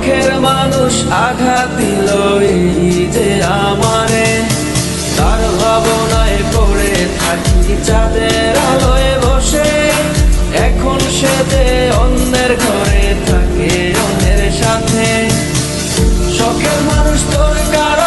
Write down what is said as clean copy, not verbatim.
শখের মানুষ আঘাত দিল এই ঈদে আমারে, তার ভাবনায় পড়ে থাকি চাঁদের আলোয় বসে। এখন সে যে অন্যের ঘরে থাকে অন্যের সাথে। শখের মানুষ তোর কারণে